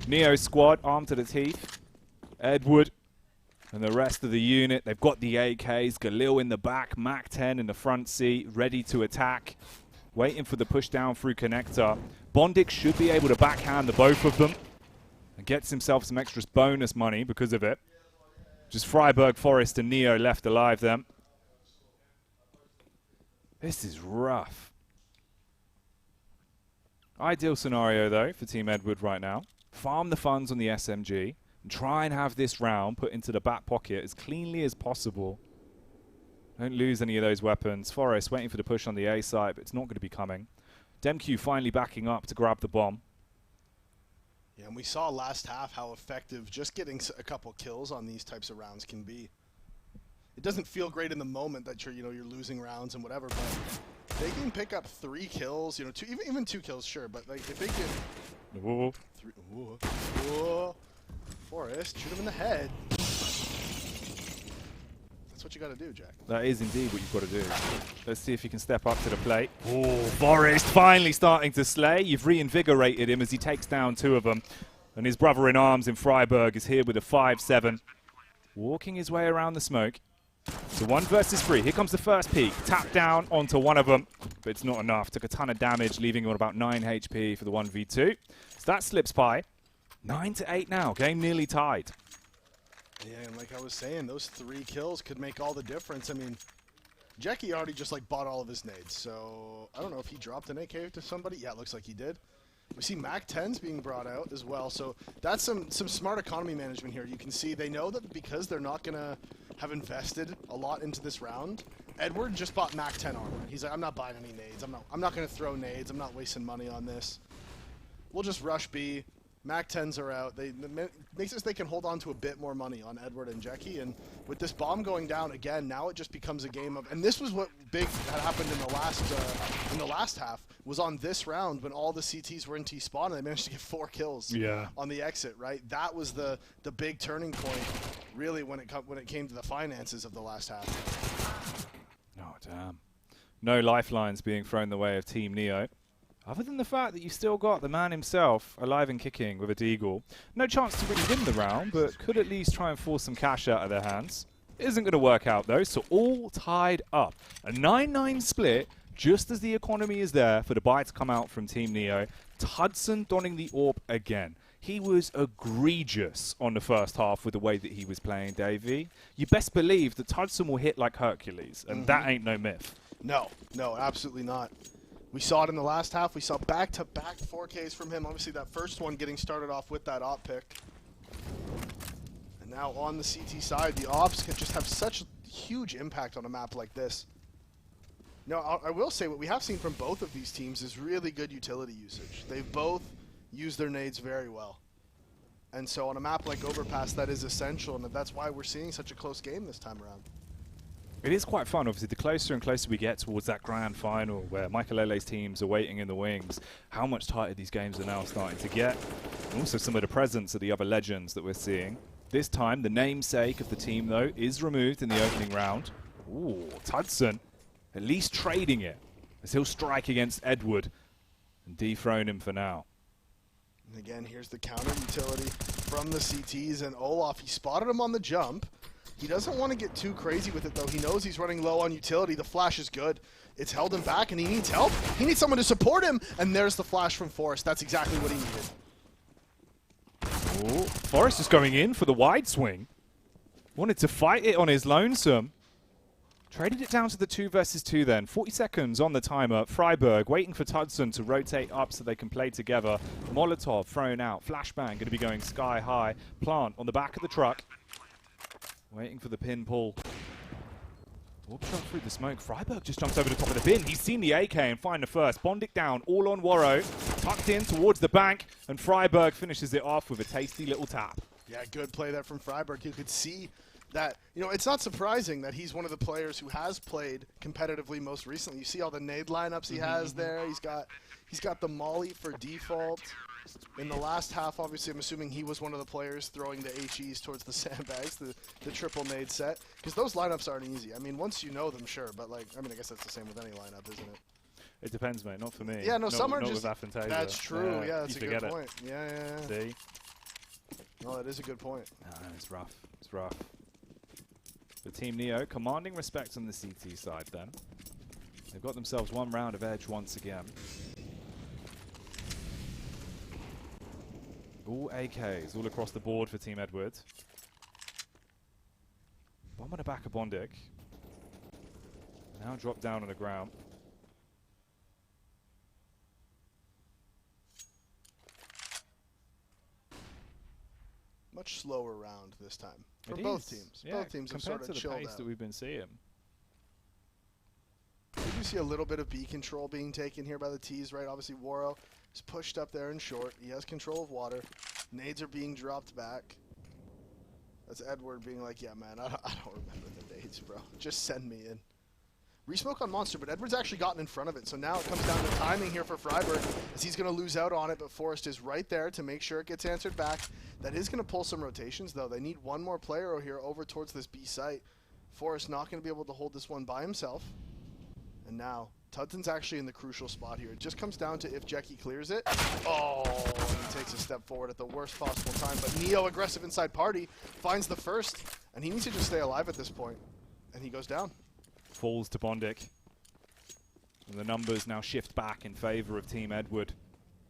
Neo's squad, armed to the teeth. Edward and the rest of the unit. They've got the AKs. Galil in the back. Mac 10 in the front seat, ready to attack. Waiting for the push down through connector. Bondic should be able to backhand the both of them and gets himself some extra bonus money because of it. Just Freiburg, Forrest, and Neo left alive then. This is rough. Ideal scenario, though, for Team Edward right now. Farm the funds on the SMG and try and have this round put into the back pocket as cleanly as possible. Don't lose any of those weapons. Forrest waiting for the push on the A site, but it's not going to be coming. DemQ finally backing up to grab the bomb. Yeah, and we saw last half how effective just getting a couple kills on these types of rounds can be. it doesn't feel great in the moment that you're losing rounds and whatever, but they can pick up 3 kills, even 2 kills, sure, but like if they can Whoa. Forest, shoot him in the head. That's what you got to do, Jack. That is indeed what you've got to do. Let's see if he can step up to the plate. Oh, Forest finally starting to slay. You've reinvigorated him as he takes down 2 of them. And his brother-in-arms in Freiburg is here with a 5-7. Walking his way around the smoke. So 1 versus 3. Here comes the first peek. Tap down onto one of them, but it's not enough. Took a ton of damage, leaving him on about 9 HP for the 1v2. So that slips by. 9-8 now. Game nearly tied. Yeah, and like I was saying, those 3 kills could make all the difference. I mean, Jackie already just like bought all of his nades, so I don't know if he dropped an AK to somebody. Yeah, it looks like he did. We see Mac 10s being brought out as well, so that's some smart economy management here. You can see they know that because they're not going to have invested a lot into this round, Edward just bought Mac 10 armor. He's like, I'm not buying any nades. I'm not going to throw nades. I'm not wasting money on this. We'll just rush B. Mac 10s are out. Makes it so they can hold on to a bit more money on Edward and Jackie. And with this bomb going down again, now it just becomes a game of. And this was what big had happened in the last half. Was on this round when all the CTs were in T spawn and they managed to get 4 kills. Yeah. On the exit, right? That was the big turning point, really, when it came to the finances of the last half. Oh damn! No lifelines being thrown the way of Team Neo. Other than the fact that you still got the man himself alive and kicking with a deagle. No chance to really win the round, but could at least try and force some cash out of their hands. Isn't going to work out though, so all tied up. A 9-9 split, just as the economy is there for the buy to come out from Team Neo. Tudson donning the AWP again. He was egregious on the first half with the way that he was playing, Davey. You best believe that Tudson will hit like Hercules, and that ain't no myth. No, absolutely not. We saw it in the last half. We saw back-to-back 4Ks from him. Obviously, that first one getting started off with that op pick. And now on the CT side, the ops can just have such huge impact on a map like this. Now, I will say what we have seen from both of these teams is really good utility usage. They've both used their nades very well. And so on a map like Overpass, that is essential, and that's why we're seeing such a close game this time around. It is quite fun, obviously. The closer and closer we get towards that grand final where Michael teams are waiting in the wings, how much tighter these games are now starting to get. And also some of the presence of the other legends that we're seeing. This time, the namesake of the team, though, is removed in the opening round. Ooh, Tudson at least trading it as he'll strike against Edward and dethrone him for now. And again, here's the counter utility from the CTs, and Olaf, he spotted him on the jump. He doesn't want to get too crazy with it, though. He knows he's running low on utility. The flash is good. It's held him back, and he needs help. He needs someone to support him, and there's the flash from Forrest. That's exactly what he needed. Ooh, Forrest is going in for the wide swing. Wanted to fight it on his lonesome. Traded it down to the 2 versus 2 then. 40 seconds on the timer. Freiburg waiting for Tudson to rotate up so they can play together. Molotov thrown out. Flashbang going to be going sky high. Plant on the back of the truck. Waiting for the pin pull. Warp shot through the smoke. Freiburg just jumps over the top of the bin. He's seen the AK and find the first. Bondic down, all on Warrow. Tucked in towards the bank, and Freiburg finishes it off with a tasty little tap. Yeah, good play there from Freiburg. You could see that, it's not surprising that he's one of the players who has played competitively most recently. You see all the nade lineups he has there. He's got the molly for default. In the last half, obviously, I'm assuming he was one of the players throwing the HEs towards the sandbags, the triple nade set. Because those lineups aren't easy. I mean, once you know them, sure. But, I guess that's the same with any lineup, isn't it? It depends, mate. Not for me. Yeah, no, some are not just... with Aphantasia. That's true. Yeah, that's a good it. point. Yeah. See? No, that is a good point. No, it's rough. It's rough. The Team Neo commanding respect on the CT side, then. They've got themselves 1 round of edge once again. All AKs, all across the board for Team Edwards. Bomb on the back of Bondic. Now drop down on the ground. Much slower round this time for It both is. teams. Yeah, both teams have compared sort of to the chilled pace out. that we've been seeing. Did you see a little bit of B control being taken here by the T's, right? Obviously, Warrow is pushed up there in short. He has control of water. Nades are being dropped back. That's Edward being like, yeah, man, I don't remember the nades. please, bro. Just send me in. Resmoke on Monster, but Edward's actually gotten in front of it, so now it comes down to timing here for Freiburg, as he's going to lose out on it, but Forrest is right there to make sure it gets answered back. That is going to pull some rotations, though. They need one more player here over towards this B site. Forrest not going to be able to hold this one by himself. And now, Tudson's actually in the crucial spot here. It just comes down to if Jackie clears it. Oh, and he takes a step forward at the worst possible time, but Neo, aggressive inside party, finds the first, and he needs to just stay alive at this point. And he goes down. Falls to Bondic. And the numbers now shift back in favor of Team Edward.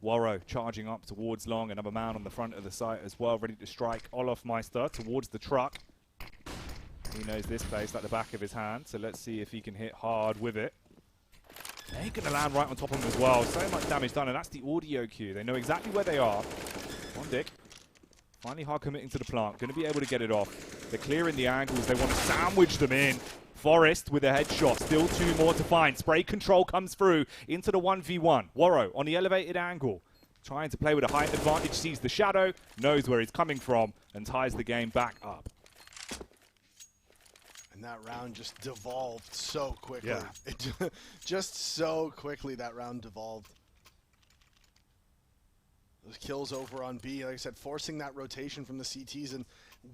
Warrow charging up towards long, another man on the front of the site as well, ready to strike. Olofmeister towards the truck. He knows this place like the back of his hand, so let's see if he can hit hard with it. They're going to land right on top of him as well. So much damage done, and that's the audio cue. They know exactly where they are. Bondic finally hard committing to the plant. Going to be able to get it off. They're clearing the angles. They want to sandwich them in. Forrest with a headshot. Still two more to find. Spray control comes through into the 1v1. Warrow on the elevated angle. Trying to play with a height advantage. Sees the shadow. Knows where he's coming from. And ties the game back up. And that round just devolved so quickly. Yeah. It just so quickly that round devolved. Those kills over on B, like I said, forcing that rotation from the CTs, and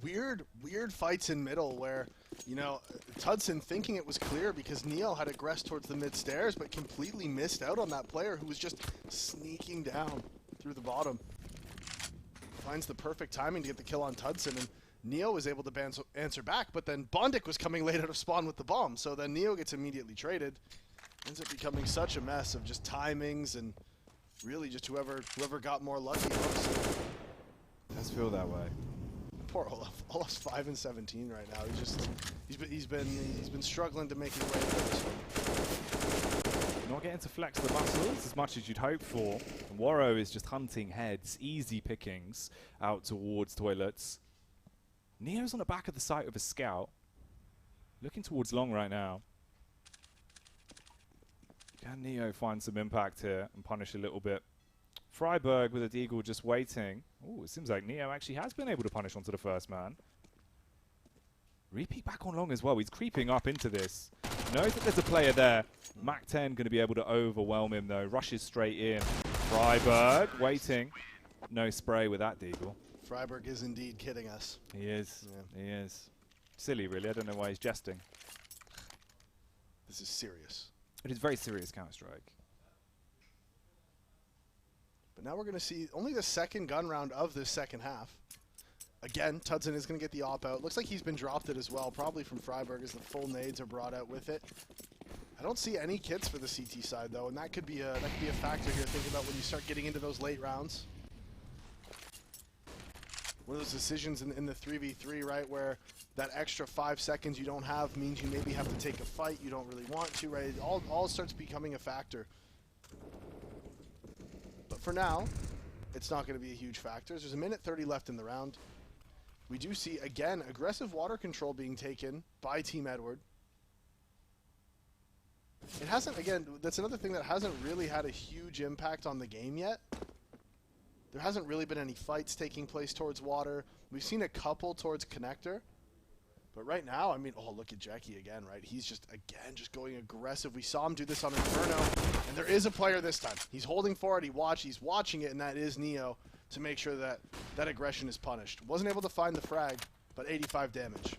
weird fights in middle where, you know, Tudson thinking it was clear because Neo had aggressed towards the mid stairs, but completely missed out on that player who was just sneaking down through the bottom. Finds the perfect timing to get the kill on Tudson, and Neo was able to answer back, but then Bondic was coming late out of spawn with the bomb, so then Neo gets immediately traded. Ends up becoming such a mess of just timings and really just whoever got more lucky. Does feel that way. Poor Olaf. Olaf's 5 and 17 right now. He's been struggling to make his way through this one. Not getting to flex the muscles as much as you'd hope for. And Warrow is just hunting heads, easy pickings out towards toilets. Neo's on the back of the site with a scout, looking towards long right now. Can Neo find some impact here and punish a little bit? Freiburg with a deagle just waiting. Oh, it seems like Neo actually has been able to punish onto the first man. Repeat back on long as well. He's creeping up into this. Knows that there's a player there. Mac 10 going to be able to overwhelm him though. Rushes straight in. Freiburg waiting. No spray with that deagle. Freiburg is indeed kidding us. He is. Yeah. He is. Silly, really. I don't know why he's jesting. This is serious. It is very serious Counter-Strike. But now we're going to see only the second gun round of this second half. Again, Tudson is going to get the op out. Looks like he's been dropped it as well, probably from Freiburg as the full nades are brought out with it. I don't see any kits for the CT side though, and that could be a factor here. Thinking about when you start getting into those late rounds. One of those decisions in the 3v3, right, where that extra 5 seconds you don't have means you maybe have to take a fight you don't really want to, right? It all starts becoming a factor. But for now, it's not going to be a huge factor. There's a minute 30 left in the round. We do see, again, aggressive water control being taken by Team Edward. It hasn't, again, that's another thing that hasn't really had a huge impact on the game yet. There hasn't really been any fights taking place towards water. We've seen a couple towards connector. But right now, I mean, oh, look at Jackie again, right? He's just, again, just going aggressive. We saw him do this on Inferno, and there is a player this time. He's holding forward, he's watching it, and that is Neo to make sure that that aggression is punished. Wasn't able to find the frag, but 85 damage.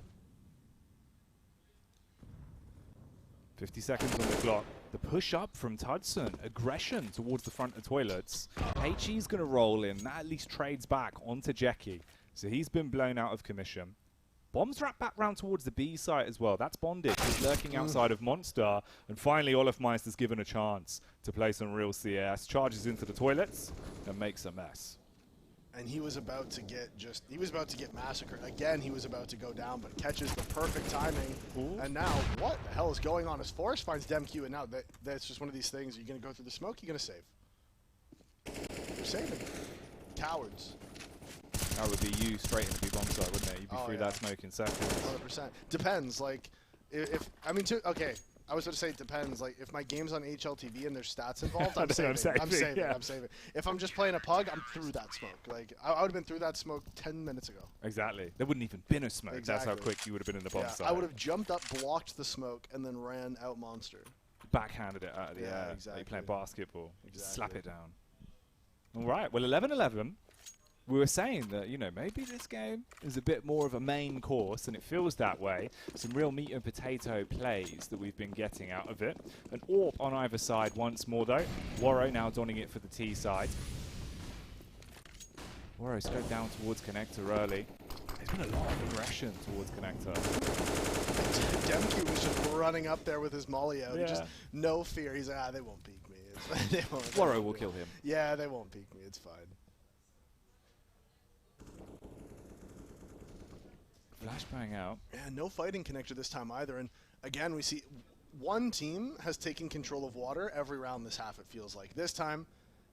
50 seconds on the clock. The push up from Tudson. Aggression towards the front of toilets. HE's going to roll in. That at least trades back onto Jackie. So he's been blown out of commission. Bombs wrap back round towards the B site as well. That's Bondic, who's lurking outside of Monster. And finally, Olofmeister's given a chance to play some real CS. Charges into the toilets and makes a mess. And he was about to get massacred. Again, he was about to go down, but catches the perfect timing. Ooh. And now, what the hell is going on as Forrest finds DemQ, and now that's just one of these things. You're going to go through the smoke, you're going to save. You're saving. Cowards. That would be you straight into the bomb site, wouldn't it? You'd be through that smoke in seconds. 100%. Depends. Like, if I mean, okay, I was going to say it depends. Like, if my game's on HLTV and there's stats involved, I'm Then saving. I'm saving. yeah. I'm saving. If I'm just playing a pug, I'm through that smoke. Like, I would have been through that smoke 10 minutes ago. Exactly. There wouldn't even been a smoke. Exactly. That's how quick you would have been in the bomb site. I would have jumped up, blocked the smoke, and then ran out monster. Backhanded it out of the air. Exactly. Like you're playing basketball. Exactly. Just slap it down. All right. Well, 11-11. We were saying that, you know, maybe this game is a bit more of a main course, and it feels that way. Some real meat and potato plays that we've been getting out of it. An AWP on either side once more, though. Waro now donning it for the T side. Waro straight down towards connector early. There's been a lot of aggression towards connector. Demku was just running up there with his molly out. Yeah. Just no fear. He's like, they won't peek me. Waro will kill him. Yeah, they won't peek me. It's fine. Flashbang out. Yeah, no fighting connector this time either. And again, we see one team has taken control of water every round this half, it feels like. This time,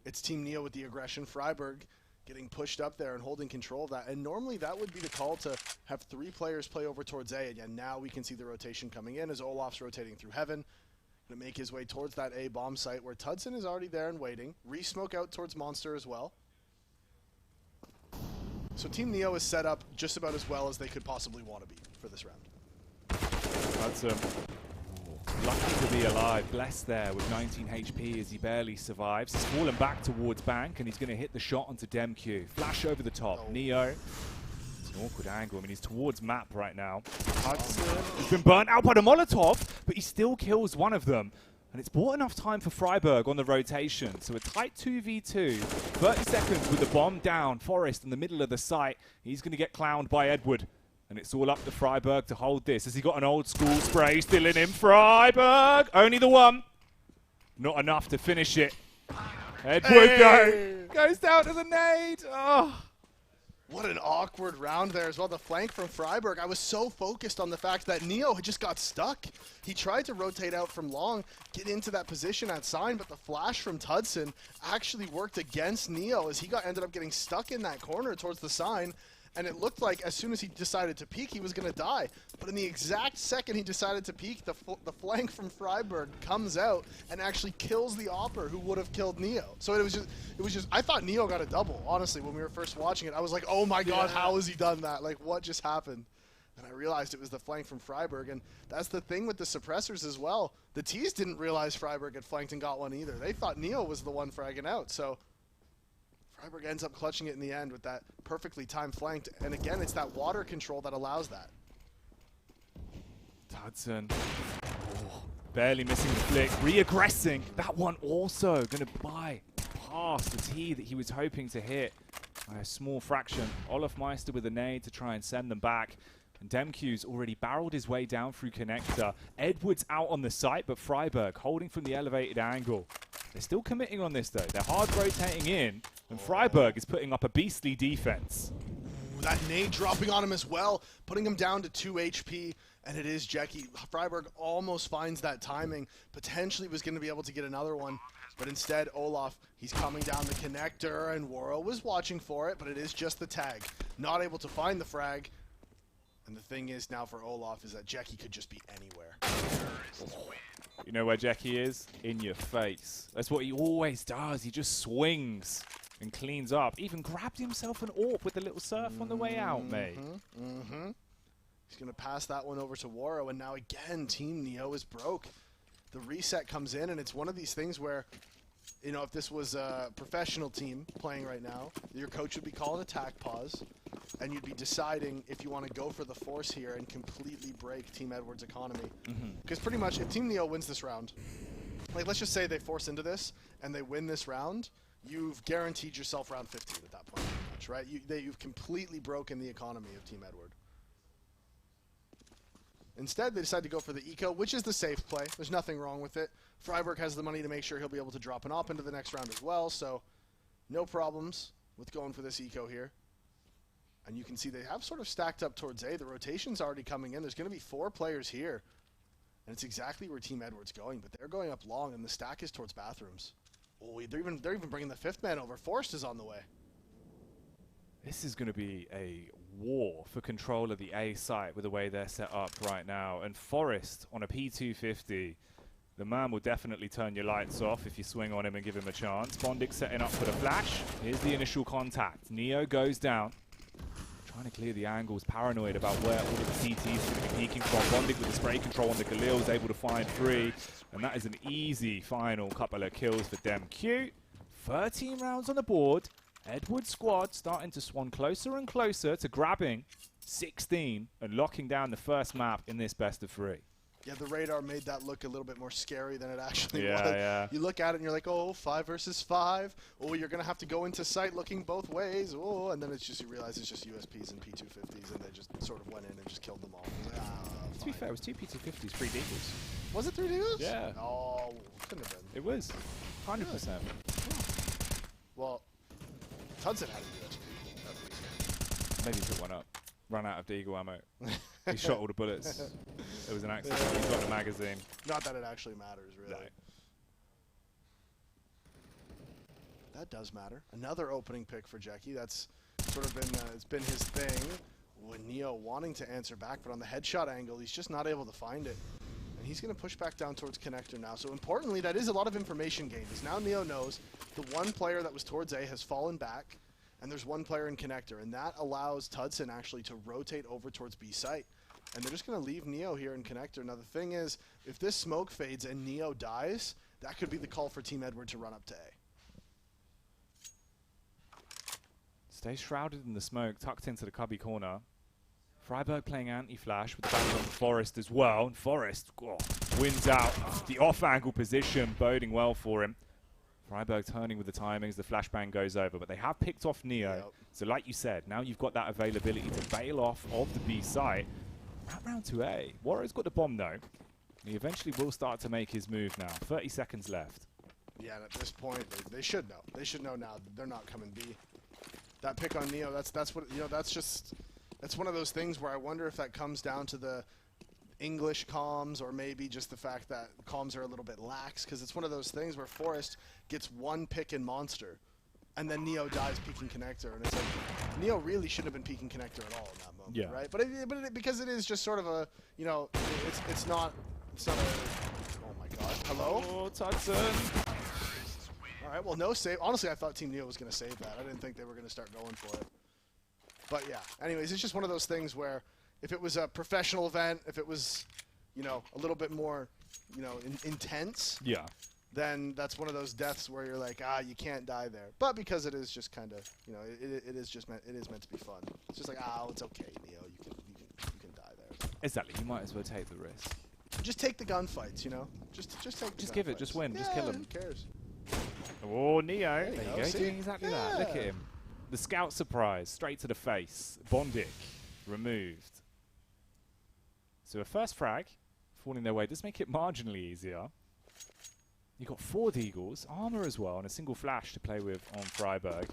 it's Team Neo with the aggression. Freiburg getting pushed up there and holding control of that. And normally that would be the call to have 3 players play over towards A. Again, now we can see the rotation coming in as Olaf's rotating through heaven. Going to make his way towards that A bomb site where Tudson is already there and waiting. Re-smoke out towards Monster as well. So Team Neo is set up just about as well as they could possibly want to be for this round. That's lucky to be alive. Blessed there with 19 HP as he barely survives. He's fallen back towards Bank, and he's going to hit the shot onto Demku. Flash over the top. Neo. It's an awkward angle. I mean, he's towards map right now. Hudson has been burnt out by the Molotov, but he still kills one of them. And it's bought enough time for Freiburg on the rotation. So a tight 2v2. 30 seconds with the bomb down. Forest in the middle of the site. He's going to get clowned by Edward. And it's all up to Freiburg to hold this. Has he got an old school spray still in him? Freiburg! Only the one. Not enough to finish it. Edward goes down to the nade. Oh. What an awkward round there as well. The flank from Freiburg. I was so focused on the fact that Neo had just got stuck. He tried to rotate out from long, get into that position at sign, but the flash from Tudson actually worked against Neo as he ended up getting stuck in that corner towards the sign. And it looked like as soon as he decided to peek, he was going to die. But in the exact second he decided to peek, the flank from Freiburg comes out and actually kills the Opper who would have killed Neo. So it was just, I thought Neo got a double, honestly, when we were first watching it. I was like, oh my god, how has he done that? Like, what just happened? And I realized it was the flank from Freiburg, and that's the thing with the suppressors as well. The T's didn't realize Freiburg had flanked and got one either. They thought Neo was the one fragging out, so Freiburg ends up clutching it in the end with that perfectly timed flanked. And again, it's that water control that allows that. Tudson. Barely missing the flick. Re-aggressing. That one also going to buy past the T that he was hoping to hit by a small fraction. Olaf Meister with a nade to try and send them back. And Demku's already barreled his way down through connector. Edwards out on the site, but Freiburg holding from the elevated angle. They're still committing on this, though. They're hard rotating in, and Freiburg is putting up a beastly defense. Ooh, that nade dropping on him as well, putting him down to 2 HP, and it is Jackie. Freiburg almost finds that timing. Potentially was going to be able to get another one, but instead, Olaf, he's coming down the connector, and Waro was watching for it, but it is just the tag. Not able to find the frag. And the thing is now for Olaf is that Jackie could just be anywhere. You know where Jackie is? In your face. That's what he always does. He just swings and cleans up. Even grabbed himself an AWP with a little surf on the way out, mate. He's going to pass that one over to Waro, and now again, Team Neo is broke. The reset comes in, and it's one of these things where, you know, if this was a professional team playing right now, your coach would be calling attack pause, and you'd be deciding if you want to go for the force here and completely break Team Edwards' economy. Because pretty much, if Team Neo wins this round, like let's just say they force into this and they win this round, you've guaranteed yourself round 15 at that point, pretty much, right? You've completely broken the economy of Team Edward. Instead, they decide to go for the eco, which is the safe play. There's nothing wrong with it. Freiburg has the money to make sure he'll be able to drop an op into the next round as well, so no problems with going for this eco here. And you can see they have sort of stacked up towards A. The rotation's already coming in. There's going to be 4 players here. And it's exactly where Team Edward's going, but they're going up long, and the stack is towards bathrooms. Oh, they're even bringing the 5th man over. Forrest is on the way. This is going to be a war for control of the A site with the way they're set up right now. And Forest on a P250, the man will definitely turn your lights off if you swing on him and give him a chance. Bondic setting up for the flash. Here's the initial contact. Neo goes down. Trying to clear the angles, paranoid about where all of the CTs are going to be peeking from. Bondic with the spray control on the Galil is able to find 3. And that is an easy final couple of kills for them. Q, 13 rounds on the board. Edward's squad starting to swan closer and closer to grabbing 16 and locking down the first map in this best of 3. Yeah, the radar made that look a little bit more scary than it actually Yeah, was. yeah. You look at it and you're like, oh, 5 versus 5. Oh, you're going to have to go into sight looking both ways. Oh, and then it's just, you realize it's just USPs and P250s, and they just sort of went in and just killed them all. Like, To be fair, it was 2 P250s, 3 deagles. Was it 3 deagles? Yeah. Oh, couldn't have been. It was. 100%. Well, Hudson had a USP. Maybe he took one up. Ran out of deagle ammo. He shot all the bullets. It was an accident. He got the magazine. Not that it actually matters, really. No. That does matter. Another opening pick for Jackie. That's sort of been it's been his thing. With Neo wanting to answer back, but on the headshot angle, he's just not able to find it. And he's going to push back down towards connector now. So importantly, that is a lot of information gained. Because now Neo knows the one player that was towards A has fallen back, and there's one player in connector. And that allows Tudson actually to rotate over towards B site. And they're just going to leave Neo here in connector. Now the thing is, if this smoke fades and Neo dies, that could be the call for Team Edward to run up to A. Stays shrouded in the smoke, tucked into the cubby corner. Freiburg playing anti-flash with the back on Forest as well. And Forest wins out the off-angle position, boding well for him. Freiburg turning with the timings, the flashbang goes over, but they have picked off Neo. Yep. So like you said, now you've got that availability to bail off of the B site. Right round to A. Warrior's got the bomb though. He eventually will start to make his move now. 30 seconds left. Yeah, and at this point, they should know. They should know now they're not coming B. That pick on Neo, that's what, you know, that's one of those things where I wonder if that comes down to the English comms or maybe just the fact that comms are a little bit lax, because it's one of those things where Forest gets one pick in Monster and then Neo dies peeking connector, and it's like Neo really shouldn't have been peeking connector at all in that moment, yeah. right? But because it is just sort of a, you know, it's not a, oh my god, hello? Oh, Tudson. All right, well, no save. Honestly, I thought Team Neo was going to save that. I didn't think they were going to start going for it. But yeah, anyways, it's just one of those things where if it was a professional event, if it was, you know, a little bit more, you know, intense, Yeah. then that's one of those deaths where you're like, you can't die there. But because it is just kind of, you know, it is meant to be fun. It's just like, it's okay, Neo, you can die there. Exactly. You might as well take the risk. Just take the gunfights, you know. Just give it. Just win. Yeah, just kill him. Who cares? Oh, Neo. There you go. See? Doing exactly that. Look at him. The scout surprise. Straight to the face. Bondic removed. So a first frag. Falling their way does make it marginally easier. You've got 4 deagles. Armor as well. And a single flash to play with on Freiburg.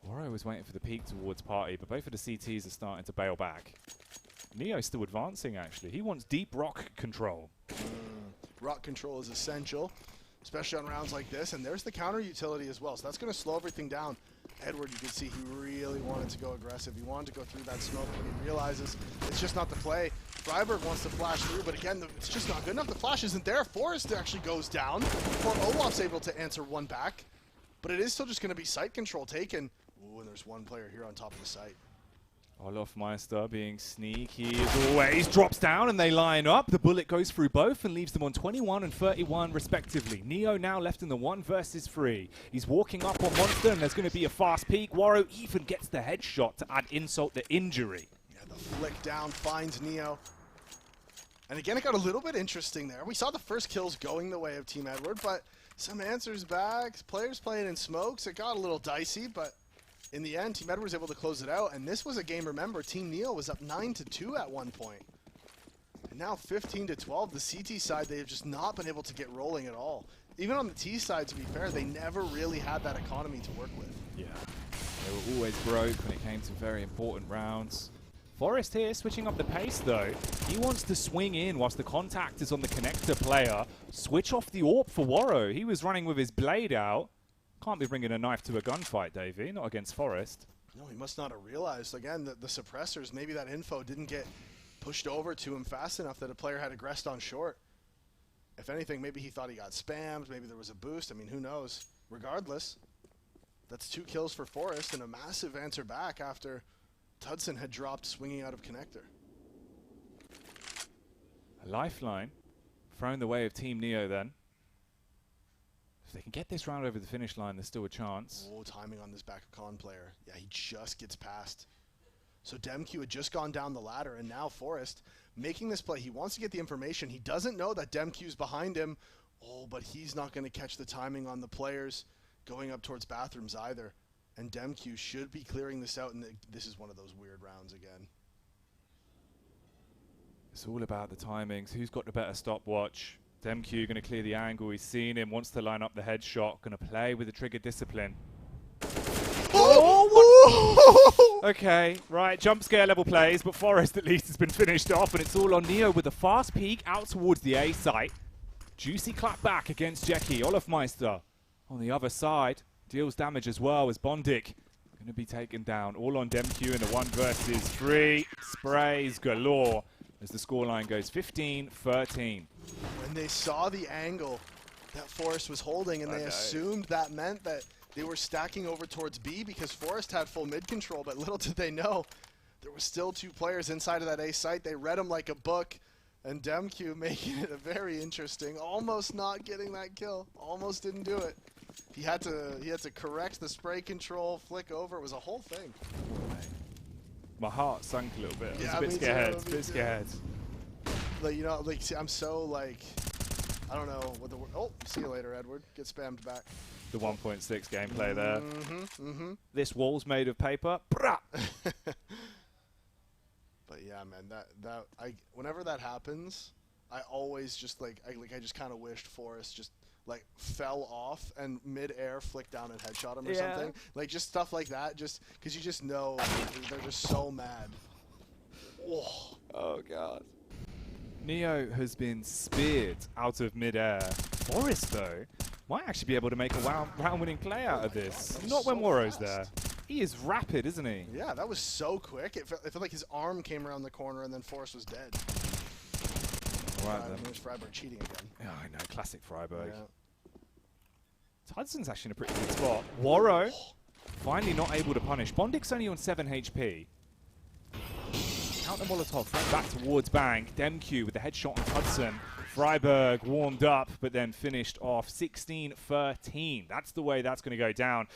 Waro was waiting for the peak towards Party, but both of the CTs are starting to bail back. Neo's still advancing, actually. He wants deep rock control. Rock control is essential, especially on rounds like this. And there's the counter utility as well. So that's going to slow everything down. Edward, you can see he really wanted to go aggressive. He wanted to go through that smoke, but he realizes it's just not the play. Freiburg wants to flash through, but again, it's just not good enough. The flash isn't there. Forrest actually goes down before Olaf's able to answer one back. But it is still just going to be site control taken. Ooh, and there's one player here on top of the site. Olofmeister being sneaky as always, drops down and they line up. The bullet goes through both and leaves them on 21 and 31 respectively. Neo now left in the 1 versus 3. He's walking up on Monster and there's going to be a fast peek. Waro even gets the headshot to add insult to injury. Yeah, the flick down finds Neo. And again, it got a little bit interesting there. We saw the first kills going the way of Team Edward, but some answers back. Players playing in smokes. It got a little dicey, but in the end, Team Edward was able to close it out, and this was a game, remember, Team Neo was up 9-2 at one point. And now 15-12, the CT side, they have just not been able to get rolling at all. Even on the T side, to be fair, they never really had that economy to work with. Yeah, they were always broke when it came to very important rounds. Forrest here, switching up the pace though. He wants to swing in whilst the contact is on the connector player. Switch off the AWP for Waro. He was running with his blade out. Can't be bringing a knife to a gunfight, Davey. Not against Forest. No, he must not have realized, again, that the suppressors, maybe that info didn't get pushed over to him fast enough that a player had aggressed on short. If anything, maybe he thought he got spammed, maybe there was a boost. I mean, who knows? Regardless, that's 2 kills for Forest and a massive answer back after Tudson had dropped swinging out of connector. A lifeline thrown the way of Team Neo then. If they can get this round over the finish line, there's still a chance. Oh, timing on this back of con player. Yeah, he just gets past. So Demq had just gone down the ladder, and now Forest making this play. He wants to get the information. He doesn't know that Demq's behind him. Oh, but he's not going to catch the timing on the players going up towards bathrooms either. And Demq should be clearing this out, and this is one of those weird rounds again. It's all about the timings. Who's got the better stopwatch? Demq going to clear the angle. He's seen him, wants to line up the headshot. Going to play with the trigger discipline. Oh! Okay, right, jump scare level plays, but Forest at least has been finished off, and it's all on Neo with a fast peek out towards the A site. Juicy clap back against Jackie. Olofmeister on the other side deals damage as well as Bondik going to be taken down. All on Demq in a 1 versus 3. Sprays galore as the scoreline goes 15-13. When they saw the angle that Forest was holding, and they assumed that meant that they were stacking over towards B because Forest had full mid control, but little did they know there were still 2 players inside of that A site. They read them like a book, and Demq making it a very interesting, almost not getting that kill. Almost didn't do it. He had to correct the spray control, flick over. It was a whole thing. My heart sunk a little bit. I was Yeah, a bit me scared. too. Like, you know, like, see, I'm so like, I don't know what the word. Oh, see you later, Edward. Get spammed back. The 1.6 gameplay there. Mm-hmm. This wall's made of paper. But yeah, man, whenever that happens, I always just I just kind of wished Forest just like fell off and mid-air flicked down and headshot him or something. Like just stuff like that, just because you just know they're just so mad. Oh god. Neo has been speared out of mid-air. Forest though might actually be able to make a round-winning play out of this. Not when Woro's there. He is rapid, isn't he? Yeah, that was so quick. It felt like his arm came around the corner and then Forest was dead. Right then. There's Freiburg cheating again. Yeah, I know. Classic Freiburg. Yeah. Hudson's actually in a pretty good spot. Woro finally not able to punish. Bondik's only on 7 HP. Counter Molotov thrown back towards Bank. Demq with the headshot on Hudson. Freiburg warmed up, but then finished off 16-13. That's the way that's going to go down.